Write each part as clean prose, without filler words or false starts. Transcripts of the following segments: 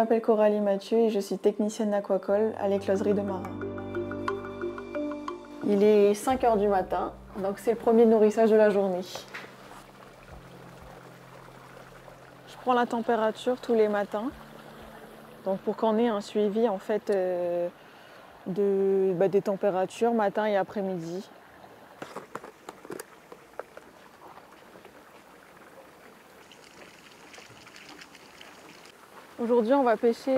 m'appelle Coralie Mathieu et je suis technicienne aquacole à l'écloserie de Marin. Il est 5 h du matin, donc c'est le premier nourrissage de la journée. Je prends la température tous les matins, donc pour qu'on ait un suivi en fait des températures matin et après-midi. Aujourd'hui, on va pêcher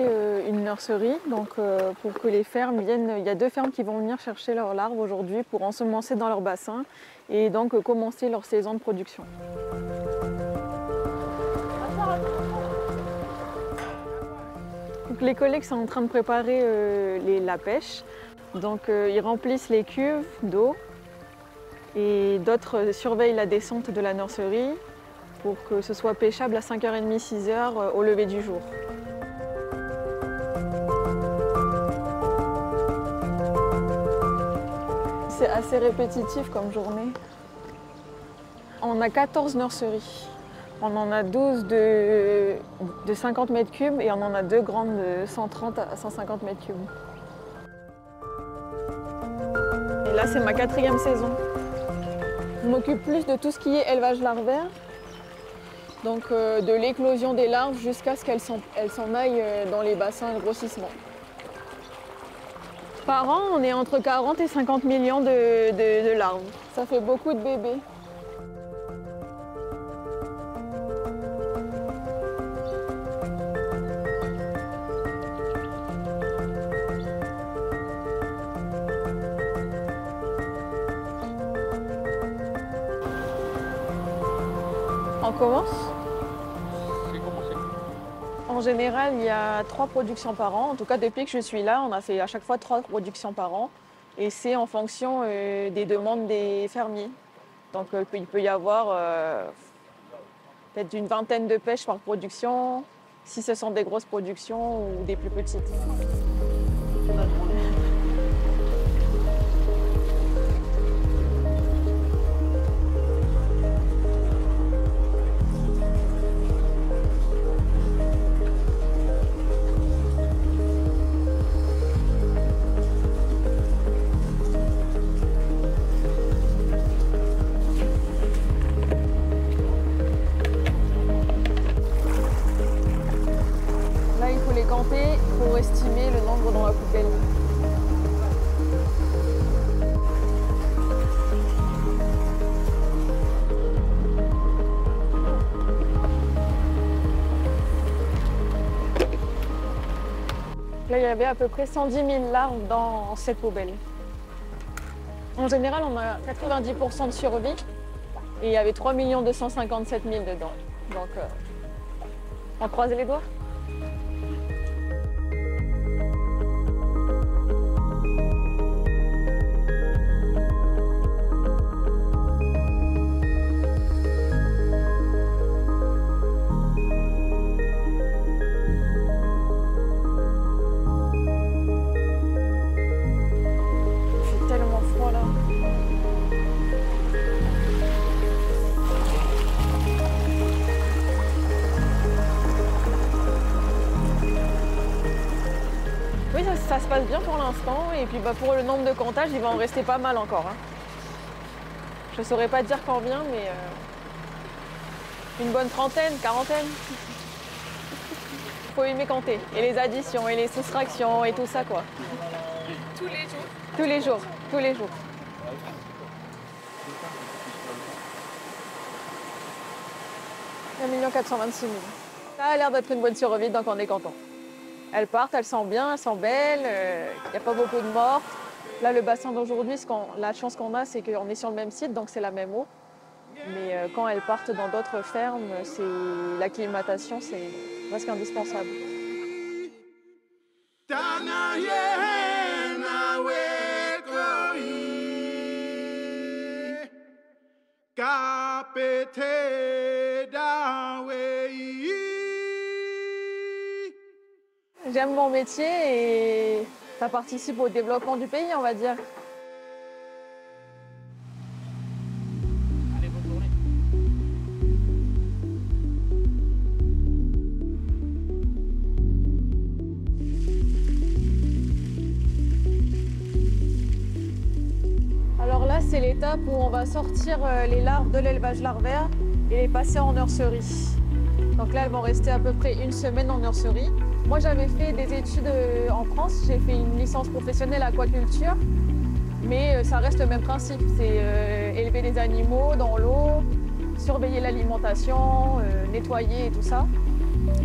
une nurserie, donc pour que les fermes viennent. Il y a 2 fermes qui vont venir chercher leurs larves aujourd'hui pour ensemencer dans leur bassin et donc commencer leur saison de production. Donc, les collègues sont en train de préparer la pêche. Donc ils remplissent les cuves d'eau et d'autres surveillent la descente de la nurserie pour que ce soit pêchable à 5h30, 6h au lever du jour. C'est assez répétitif comme journée. On a 14 nurseries. On en a 12 de 50 mètres cubes et on en a 2 grandes de 130 à 150 mètres cubes. Et là, c'est ma 4e saison. Je m'occupe plus de tout ce qui est élevage larvaire, donc de l'éclosion des larves jusqu'à ce qu'elles s'en aillent dans les bassins de grossissement. Par an, on est entre 40 et 50 millions de larves. Ça fait beaucoup de bébés. On commence? En général, il y a 3 productions par an. En tout cas, depuis que je suis là, on a fait à chaque fois 3 productions par an. Et c'est en fonction des demandes des fermiers. Donc il peut y avoir peut-être une vingtaine de pêches par production, si ce sont des grosses productions ou des plus petites. Pour estimer le nombre dans la poubelle. Là, il y avait à peu près 110 000 larves dans cette poubelle. En général, on a 90% de survie et il y avait 3 257 000 dedans. Donc, on croise les doigts. Ça se passe bien pour l'instant et puis pour le nombre de comptages, il va en rester pas mal encore. Je ne saurais pas dire combien, mais une bonne trentaine, quarantaine. Il faut aimer compter. Et les additions et les soustractions et tout ça, quoi. Tous les jours? Tous les jours, tous les jours. 1 426 000. Ça a l'air d'être une bonne survie, donc on est content. Elles partent, elles sont bien, elles sont belles, il n'y a pas beaucoup de morts. Là, le bassin d'aujourd'hui, la chance qu'on a, c'est qu'on est sur le même site, donc c'est la même eau. Mais quand elles partent dans d'autres fermes, l'acclimatation, c'est presque indispensable. J'aime mon métier et ça participe au développement du pays, on va dire. c'est l'étape où on va sortir les larves de l'élevage larvaire et les passer en nurserie. Donc là, elles vont rester à peu près une semaine en nurserie. Moi, j'avais fait des études en France. J'ai fait une licence professionnelle aquaculture. Mais ça reste le même principe. C'est élever les animaux dans l'eau, surveiller l'alimentation, nettoyer et tout ça.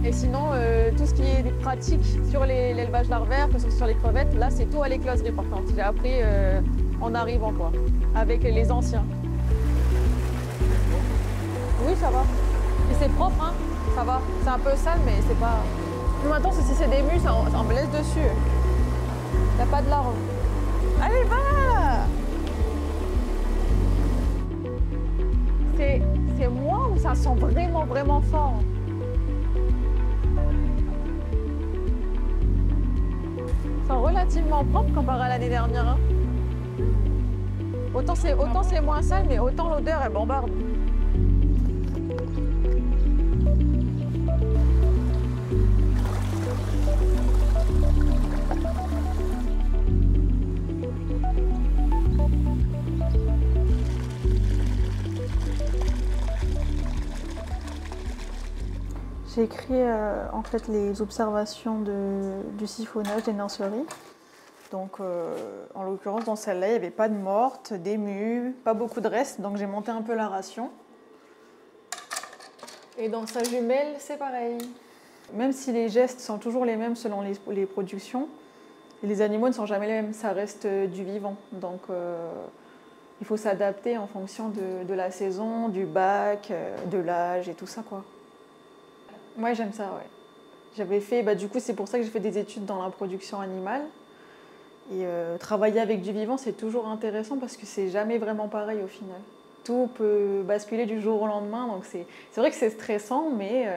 Et sinon, tout ce qui est des pratiques sur l'élevage larvaire, que ce soit sur les crevettes, là, c'est tout à l'écloserie par contre. J'ai appris en arrivant, quoi, avec les anciens. Oui, ça va. Et c'est propre, hein, ça va. C'est un peu sale, mais c'est pas... Nous, maintenant, si c'est des mules, ça on me laisse dessus. Il n'y a pas de larves. Allez, va! C'est moi ou ça sent vraiment, vraiment fort? C'est relativement propre comparé à l'année dernière. Hein. Autant c'est moins sale, mais autant l'odeur, elle bombarde. J'ai écrit en fait les observations du siphonnage des nurseries. Donc en l'occurrence dans celle-là, il n'y avait pas de mortes, d'émus, pas beaucoup de restes, donc j'ai monté un peu la ration. Et dans sa jumelle, c'est pareil. Même si les gestes sont toujours les mêmes selon les productions, les animaux ne sont jamais les mêmes, ça reste du vivant. Donc il faut s'adapter en fonction de la saison, du bac, de l'âge et tout ça, quoi. Ouais, j'aime ça, ouais. J'avais fait, du coup, c'est pour ça que j'ai fait des études dans la production animale. Et travailler avec du vivant, c'est toujours intéressant parce que c'est jamais vraiment pareil au final. Tout peut basculer du jour au lendemain, donc c'est vrai que c'est stressant, mais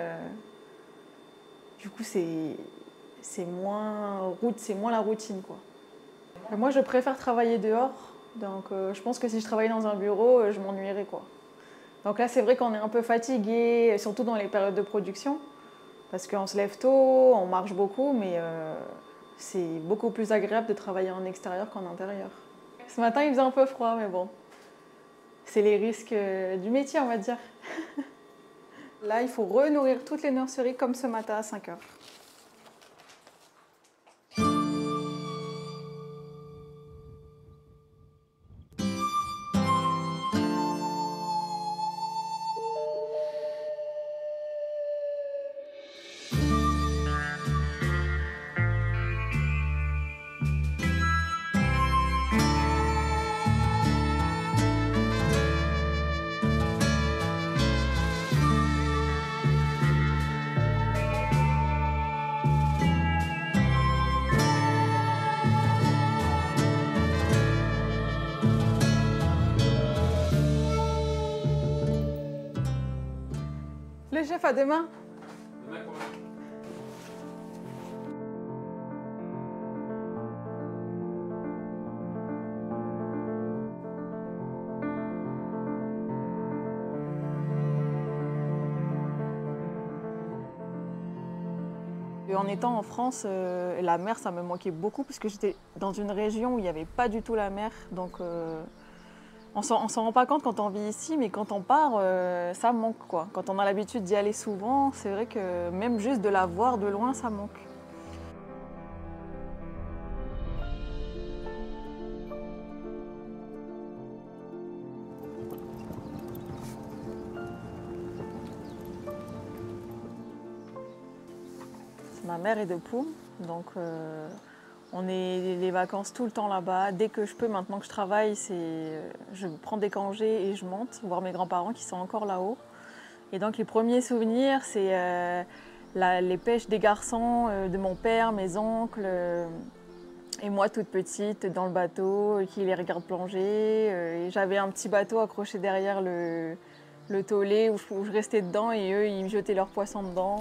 du coup, c'est moins la routine, quoi. Moi, je préfère travailler dehors, donc je pense que si je travaillais dans un bureau, je m'ennuierais, quoi. Donc là, c'est vrai qu'on est un peu fatigué, surtout dans les périodes de production, parce qu'on se lève tôt, on marche beaucoup, mais c'est beaucoup plus agréable de travailler en extérieur qu'en intérieur. Ce matin, il faisait un peu froid, mais bon, c'est les risques du métier, on va dire. Là, il faut renourrir toutes les nurseries comme ce matin à 5 heures. Le chef, à demain. En étant en France, la mer, ça me manquait beaucoup parce que j'étais dans une région où il n'y avait pas du tout la mer. Donc, on s'en rend pas compte quand on vit ici, mais quand on part, ça manque, quoi. Quand on a l'habitude d'y aller souvent, c'est vrai que même juste de la voir de loin, ça manque. Ma mère est de Poum, donc on est les vacances tout le temps là-bas. Dès que je peux, maintenant que je travaille, je prends des congés et je monte voir mes grands-parents qui sont encore là-haut. Et donc les premiers souvenirs, c'est les pêches des garçons, de mon père, mes oncles, et moi toute petite dans le bateau, qui les regarde plonger. Et j'avais un petit bateau accroché derrière le taulet où je restais dedans et eux, ils me jetaient leurs poissons dedans.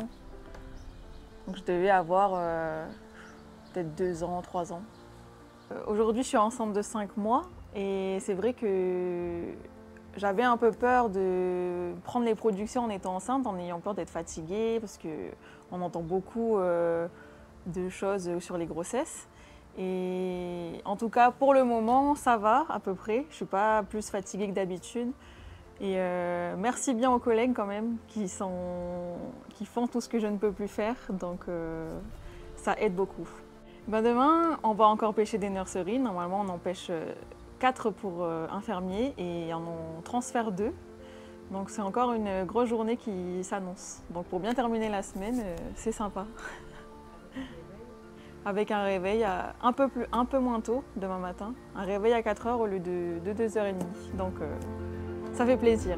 Donc je devais avoir peut-être 2 ans, 3 ans. Aujourd'hui, je suis enceinte de 5 mois et c'est vrai que j'avais un peu peur de prendre les productions en étant enceinte, en ayant peur d'être fatiguée, parce qu'on entend beaucoup de choses sur les grossesses. Et en tout cas, pour le moment, ça va à peu près. Je ne suis pas plus fatiguée que d'habitude. Et merci bien aux collègues quand même qui font tout ce que je ne peux plus faire. Donc ça aide beaucoup. Ben demain, on va encore pêcher des nurseries. Normalement, on en pêche 4 pour un fermier et on en transfère 2. Donc c'est encore une grosse journée qui s'annonce. Donc pour bien terminer la semaine, c'est sympa. Avec un réveil un peu moins tôt demain matin. Un réveil à 4 heures au lieu de 2h30. Donc ça fait plaisir.